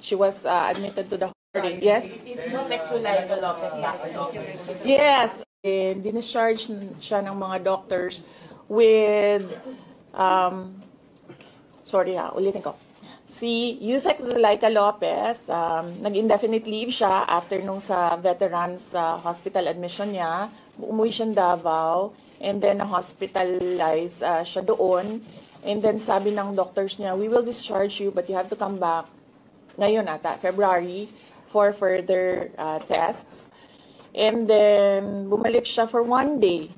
she was admitted to the hearing. Yes? Is Yusek Zulaika Lopez back? Yes. And discharge siya ng mga doctors with, ulitin ko. Si Yusek Zulaika Lopez, nag-indefinite leave siya after nung sa veterans hospital admission niya. Umuwi siya Davao and then hospitalized siya doon. And then sabi ng doctors niya, we will discharge you but you have to come back ngayon ata, February, for further tests. And then, bumalik siya for 1 day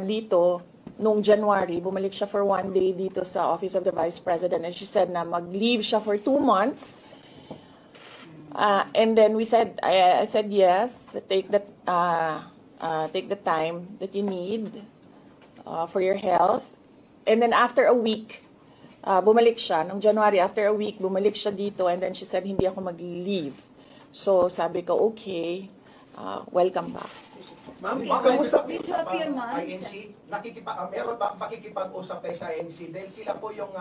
dito, noong January, bumalik siya for 1 day dito sa Office of the Vice President. And she said na mag-leave siya for 2 months. And then I said yes, take the time that you need for your health. And then after a week, bumalik siya. Noong January, after a week, bumalik siya dito. And then she said, hindi ako mag-leave. So sabi ko, okay. Welcome back. Ma'am, kamusta po sa INC? Meron ba makikipag-usap kayo sa INC? Dahil sila po yung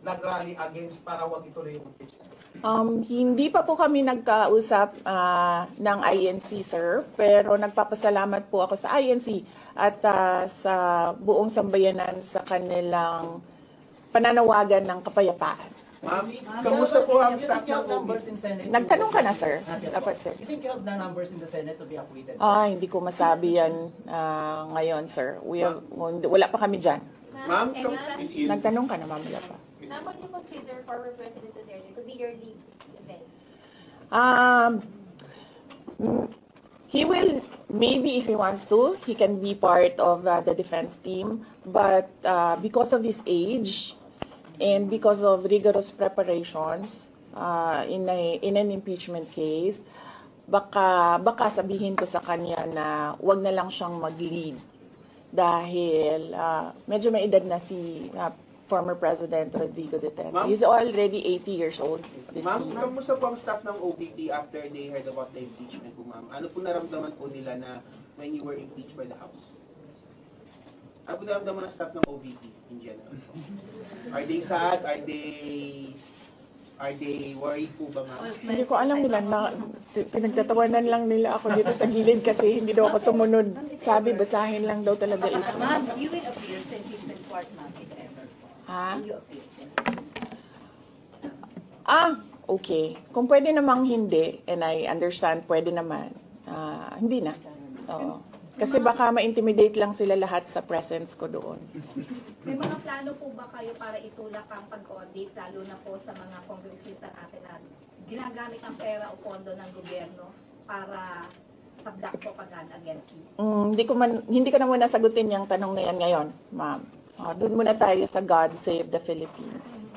nag-rally against para wag ituloy yung impeachment. Hindi pa po kami nagkausap ng INC, sir. Pero nagpapasalamat po ako sa INC at sa buong sambayanan sa kanilang pananawagan ng kapayapaan. Ma'am, kamusta po ang staff ng numbers in Senate? Nagtanong ka na, sir? Dapat, sir. You think you have the numbers in the Senate to be acquitted? Hindi ko masabi yan ngayon, sir. Wala pa kami dyan. Ma'am, Nagtanong ka na, ma'am. Wala pa. Ma'am, would you consider former President Duterte to be your lead defense? He will, maybe if he wants to, he can be part of the defense team. But because of his age, and because of rigorous preparations in an impeachment case, baka sabihin ko sa kanya na wag na lang siyang mag-lead dahil medyo may edad na si former President Rodrigo Duterte. He's already 80 years old this year. Ma'am, kamusta po ang staff ng OPP after they heard about the impeachment po, ma'am? Ano po naramdaman po nila na when you were impeached by the House? Ano po naramdaman ng staff ng OPP in general? Are they sad? Are they worried po ba, ma'am? Hindi ko alam nila na pinagtatawanan lang nila ako dito sa gilid kasi hindi daw ako sumunod. Sabi, basahin lang daw talaga ito. Ma'am, you will appear sa impeachment court, ma'am, if ever. Ha? Will you appear? Okay. Kung pwede namang hindi, and I understand, pwede naman. Hindi na. Oo. Kasi baka ma-intimidate lang sila lahat sa presence ko doon. May mga plano po ba kayo para itulak ang pag-audit, lalo na po sa mga kongresista natin na ginagamit ang pera o pondo ng gobyerno para sa black propaganda against you? Hindi ko na muna sagutin yung tanong na yan ngayon, ma'am. Doon muna tayo sa God Save the Philippines.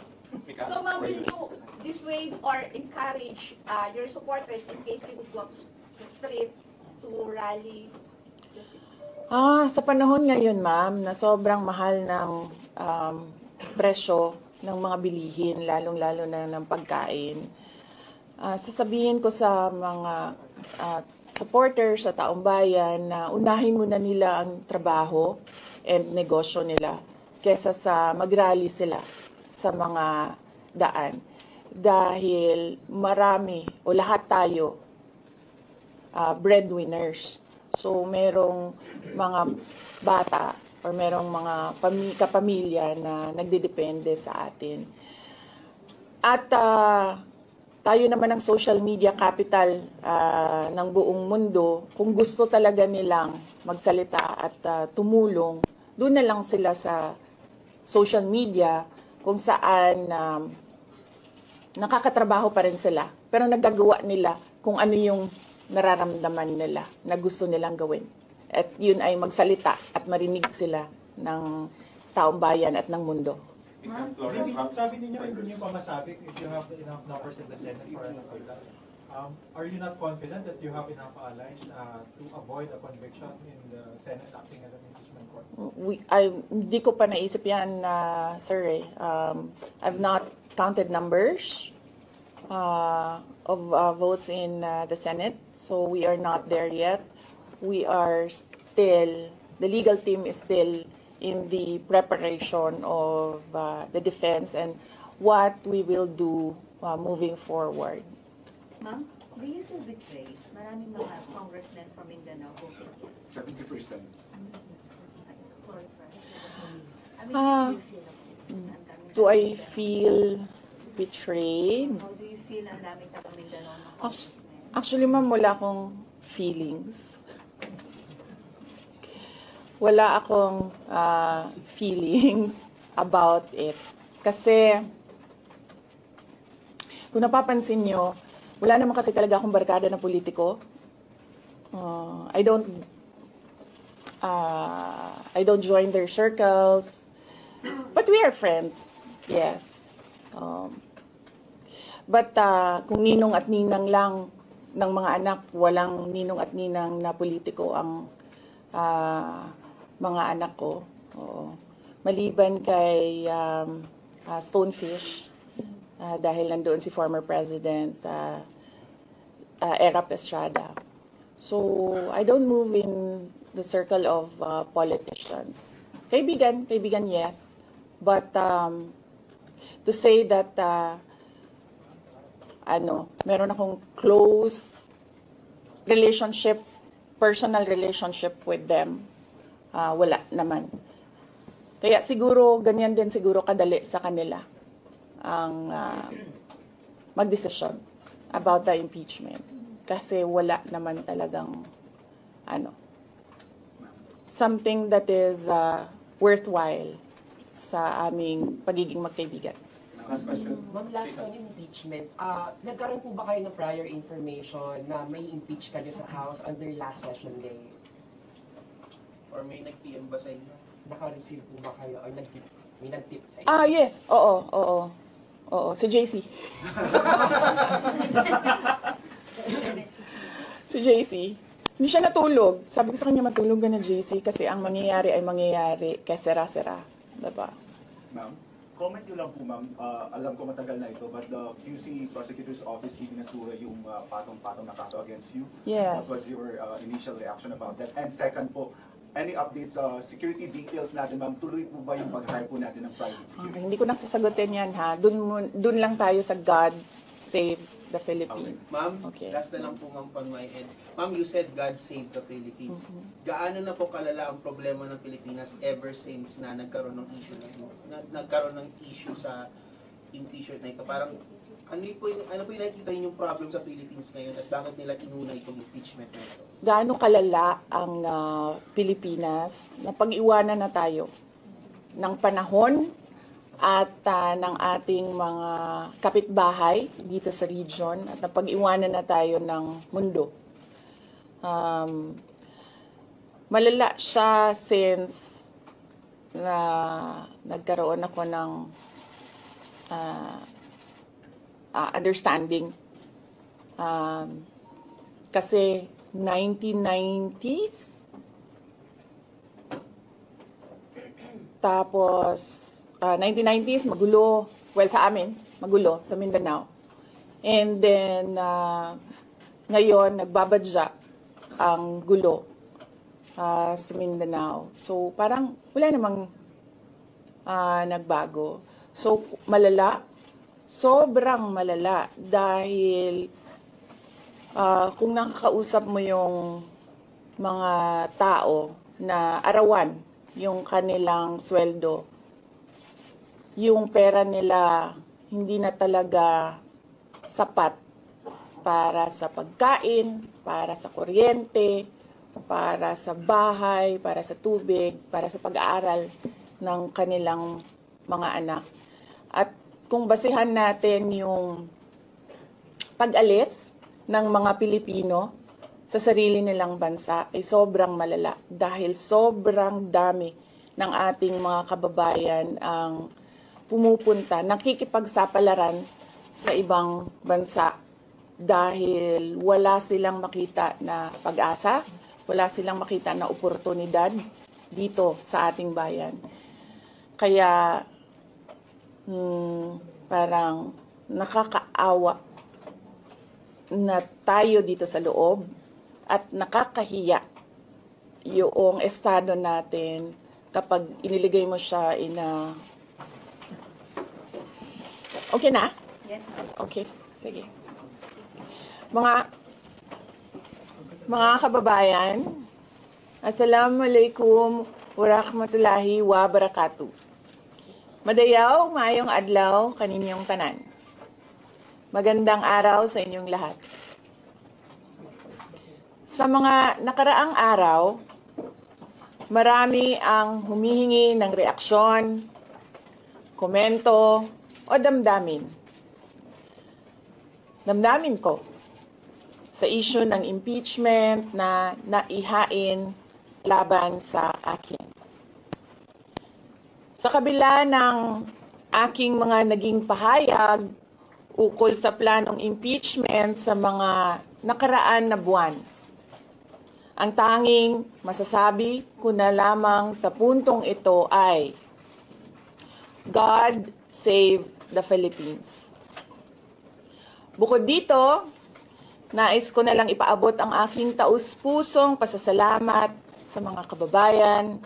So ma'am, will you dissuade or encourage your supporters in case they would go sa street to rally? Sa panahon ngayon, ma'am, na sobrang mahal ng presyo ng mga bilihin, lalong-lalo na ng pagkain, sasabihin ko sa mga supporters sa taong bayan na unahin muna nila ang trabaho and negosyo nila kesa sa mag-rally sila sa mga daan. Dahil marami o lahat tayo breadwinners. So, merong mga bata or merong mga kapamilya na nagdidepende sa atin. At tayo naman ang social media capital ng buong mundo. Kung gusto talaga nilang magsalita at tumulong, doon na lang sila sa social media kung saan nakakatrabaho pa rin sila. Pero nagagawa nila kung ano yung nararamdaman nila na gusto nilang gawin. At yun ay magsalita at marinig sila ng taong bayan at ng mundo. Sabi ninyo, hindi nyo pa masabi if you have enough numbers in the Senate for an acquittal. Are you not confident that you have enough allies to avoid a conviction in the Senate acting as an impeachment court? Hindi ko pa naisip yan, sir. I've not counted numbers of votes in the Senate, so we are not there yet. We are still, the legal team is still in the preparation of the defense and what we will do moving forward. Ma'am, do you feel betrayed? Maraming mga congressmen from Mindanao voted yes. 70%. Sorry, Frank. I mean, Ah, do you feel ang daming Do I taga-Mindanao? feel betrayed? How do you feel ang daming taga-Mindanao na Actu- congressmen? Actually, ma'am, wala akong feelings. Wala akong feelings about it. Kasi, kung napapansin nyo, wala naman kasi talaga akong barkada na politiko. I don't join their circles. But we are friends. Yes. But kung ninong at ninang lang ng mga anak, walang ninong at ninang na politiko ang mga anak ko. Oo. Maliban kay Stonefish, dahil nandoon si former President Erap Estrada. So, I don't move in the circle of politicians. Kaibigan, yes. But to say that meron akong close relationship, personal relationship with them, wala naman. Kaya siguro, ganyan din siguro kadali sa kanila ang magdesisyon about the impeachment. Kasi wala naman talagang something that is worthwhile sa aming pagiging magkaibigan. Last question. Ma'am, last on impeachment. Nagkaroon po ba kayo ng prior information na may impeach kayo sa House under last session day? Or may nag-PM ba sa inyo? Naka-receive po ba kayo or may nag-tip sa inyo? Yes. Oo. Si JC. Si JC. Hindi siya natulog. Sabi ko sa kanya, matulog ka na, JC, kasi ang mangyayari ay mangyayari kay sera-sera. Diba? Ma'am, comment nyo lang po, ma'am. Alam ko matagal na ito, but the QC Prosecutor's Office ibinasura yung patong-patong na kaso against you. Yes. What was your initial reaction about that? And second po, any updates sa security details natin, ma'am? Tuloy po ba yung pag-hire po natin ng private security? Hindi ko nasasagutin yan, ha? Dun lang tayo sa God Save the Philippines. Ma'am, Okay. last na lang po ma'am on my end. Ma'am, you said God save the Philippines. Gaano na po kalala ang problema ng Pilipinas ever since na nagkaroon ng issue sa impeachment na ito? Parang ano po yung nakikita yung problem sa Philippines ngayon at bakit nila inuna itong impeachment na ito? Gaano kalala ang Pilipinas na pag-iwanan na tayo ng panahon at ng ating mga kapitbahay dito sa region at napag-iwanan na tayo ng mundo. Malala siya since na nagkaroon ako ng understanding. Kasi 1990s, tapos 1990s, magulo. Well, sa amin, magulo, sa Mindanao. And then, ngayon, nagbabadya ang gulo sa Mindanao. So, parang wala namang nagbago. So, malala. Sobrang malala. Dahil, kung nakakausap mo yung mga tao na arawan yung kanilang sweldo, yung pera nila hindi na talaga sapat para sa pagkain, para sa kuryente, para sa bahay, para sa tubig, para sa pag-aaral ng kanilang mga anak. At kung basehan natin yung pag-alis ng mga Pilipino sa sarili nilang bansa ay sobrang malala dahil sobrang dami ng ating mga kababayan ang pumupunta, nakikipagsapalaran sa ibang bansa dahil wala silang makita na pag-asa, wala silang makita na oportunidad dito sa ating bayan. Kaya parang nakakaawa na tayo dito sa loob at nakakahiya yung estado natin kapag iniligay mo siya in a... Okay na? Yes, ma'am. Okay, sige. Mga kababayan, Assalamualaikum warahmatullahi wabarakatuh. Madayaw, maayong adlaw kaninyong tanan. Magandang araw sa inyong lahat. Sa mga nakaraang araw, marami ang humihingi ng reaksyon, komento, o damdamin. Damdamin ko sa issue ng impeachment na naihain laban sa akin. Sa kabila ng aking mga naging pahayag ukol sa planong impeachment sa mga nakaraan na buwan, ang tanging masasabi ko na lamang sa puntong ito ay God save the Philippines. Bukod dito, nais ko na lang ipaabot ang aking taus-pusong pasasalamat sa mga kababayan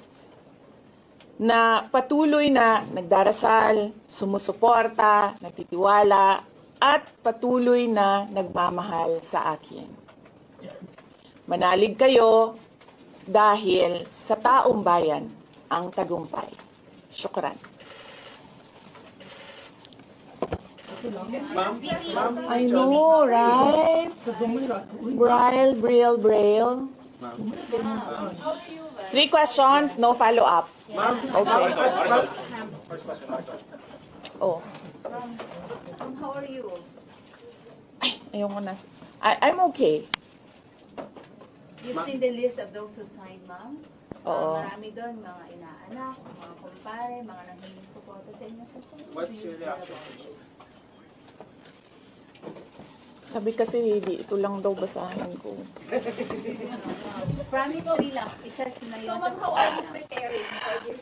na patuloy na nagdarasal, sumusuporta, nagtitiwala, at patuloy na nagmamahal sa akin. Manalig kayo dahil sa taong bayan ang tagumpay. Syukran. I know, right? Braille. 3 questions, no follow-up. Okay. Oh. How are you? Ay, ayoko na. I'm okay. You've seen the list of those who signed, ma'am? Oo. Marami doon, mga inaanak, mga kumpare, mga nanghihingi suporta sa inyo. So, What's your reaction? Sabi kasi, ito lang daw basahin ko. Promise 3 lang. Isa na yun. So, ma'am, how are you preparing for this?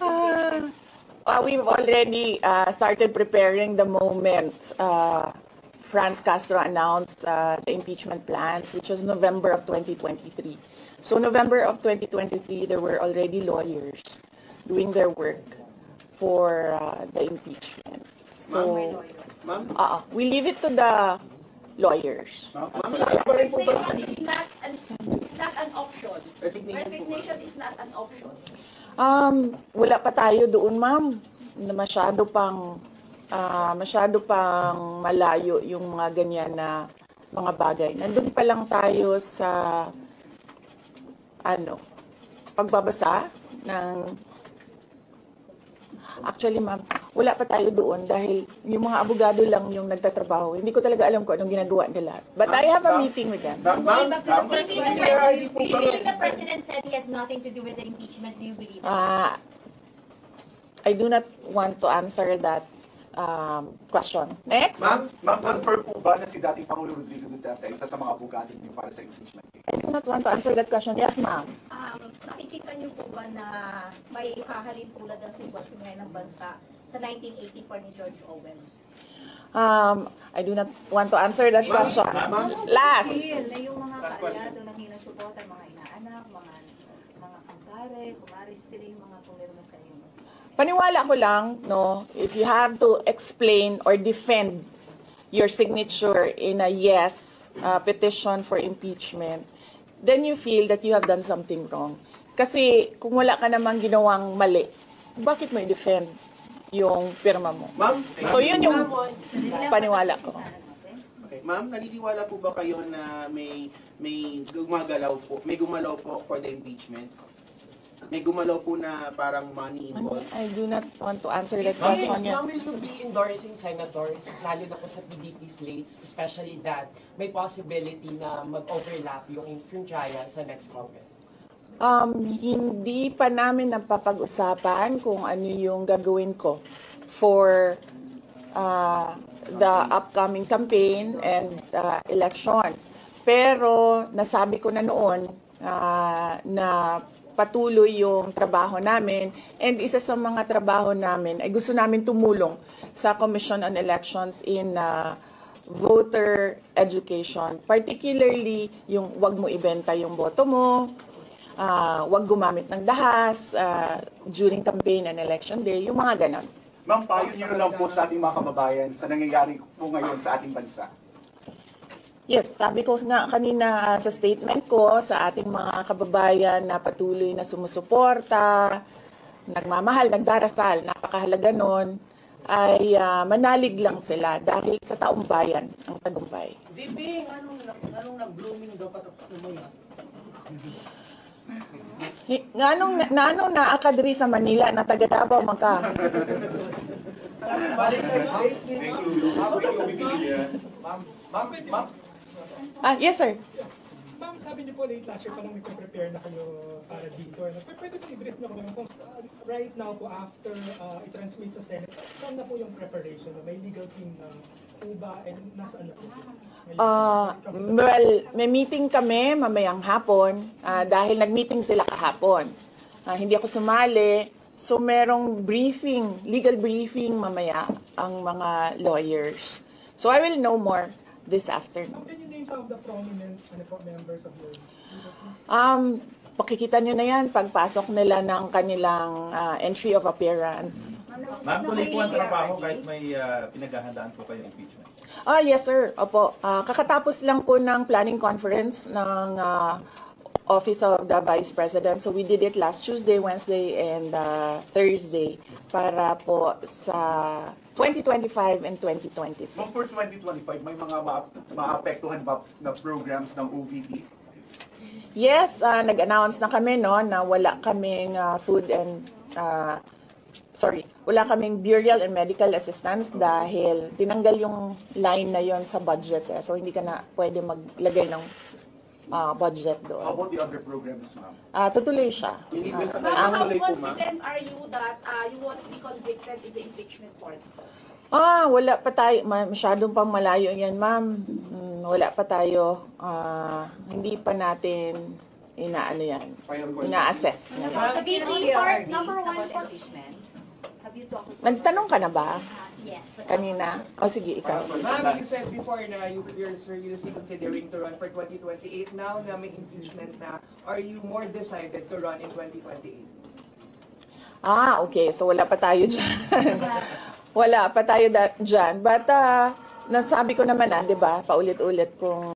We've already started preparing the moment Franz Castro announced the impeachment plans, which was November of 2023. So November of 2023, there were already lawyers doing their work for the impeachment. So, we leave it to the lawyers. Resignation is not an option. Resignation is not an option. Wala pa tayo doon, ma'am. Masyado pang malayo yung mga ganyan na mga bagay. Nandun pa lang tayo sa pagbabasa ng... Actually, ma'am, wala pa tayo doon dahil yung mga abogado lang yung nagtatrabaho. Hindi ko talaga alam kung anong ginagawa nila. But I have a meeting with them. Going back to the president, do you believe the president said he has nothing to do with the impeachment? Do you believe that? I do not want to answer that question. Next. Ma'am, confirm po ba na si dating Pangulo Rodrigo Duterte isa sa mga abogado niyo para sa impeachment? I do not want to answer that question. Yes, ma'am. Nakikita niyo po ba na may hahalin tulad ng sitwasyon ngayon ng bansa sa 1984 ni George Orwell? I do not want to answer that question. Last. Na yung mga kaalyado na hinasuporta, mga inaanak, mga kumpare, kumaris, sila yung mga pumirma sa inyo. Paniwala ko lang, no, if you have to explain or defend your signature in a yes petition for impeachment, then you feel that you have done something wrong. Kasi kung wala ka namang ginawang mali, bakit mo i-defend yung pirma mo? So yun yung paniwala ko. Okay. Ma'am, naniniwala po ba kayo na may gumalaw po for the impeachment? May gumalaw po na parang money involved? I do not want to answer that question. Yes. Ma'am, will you be endorsing senators, lalo na po sa PDP slates, especially that may possibility na mag-overlap yung trial sa next Congress? Hindi pa namin napapag-usapan kung ano yung gagawin ko for the upcoming campaign and election. Pero nasabi ko na noon na patuloy yung trabaho namin, and isa sa mga trabaho namin ay gusto namin tumulong sa Commission on Elections in voter education, particularly yung wag mo ibenta yung boto mo, wag gumamit ng dahas during campaign and election day, yung mga ganon. Ma'am, payo niyo lang po sa ating mga kababayan sa nangyayari po ngayon sa ating bansa. Yes, sabi ko nga kanina sa statement ko sa ating mga kababayan na patuloy na sumusuporta, nagmamahal, nagdarasal, napakahalaga nun, ay manalig lang sila dahil sa taong bayan ang tagumpay. Bibing, anong nag-blooming daw patapos na mo yan? Nganong naakadri sa Manila na taga Davao man ka? Yes sir. Ma'am, sabi niyo po late last year pa lang nagpe-prepare na kayo para dito. Pwede po i-brief na kung right now po after i-transmit sa Senate, saan na po yung preparation? May legal team na po ba and nasaan na po? Well, may meeting kami mamayang hapon dahil nag-meeting sila kahapon. Hindi ako sumali. So merong briefing, legal briefing mamaya ang mga lawyers. So I will know more this afternoon. Can you name some of the prominent members of your legal team? Pakikita nyo na yan pagpasok nila ng kanilang entry of appearance. Ma'am, tuloy po ang trabaho kahit may pinaghahandaan po kayo impeachment. Yes sir, opo. Kakatapos lang po ng planning conference ng Office of the Vice President. So we did it last Tuesday, Wednesday, and Thursday para po sa 2025 and 2026. Ma'am, for 2025, may mga maapektuhan ba na programs ng OVP? Yes, nag-announce na kami no na wala kaming food and wala kaming burial and medical assistance dahil tinanggal yung line na yon sa budget So hindi ka na pwede maglagay ng budget doon. How about the other programs, ma'am? Tutuloy siya. How confident are you that you won't be convicted in the impeachment court? Wala pa tayo. Masyadong pang malayo yan, ma'am. Wala pa tayo. Hindi pa natin ina-assess. Sa VP part, number 1 for impeachment. Have you talked to Nagtanong ka na ba? Yes. But Kanina? Sige, ikaw. Ma'am, you said before na you're seriously considering to run for 2028. Now na may impeachment na, are you more decided to run in 2028? Okay. So wala pa tayo dyan. Wala pa tayo dyan. But nasabi ko naman di ba, paulit-ulit kung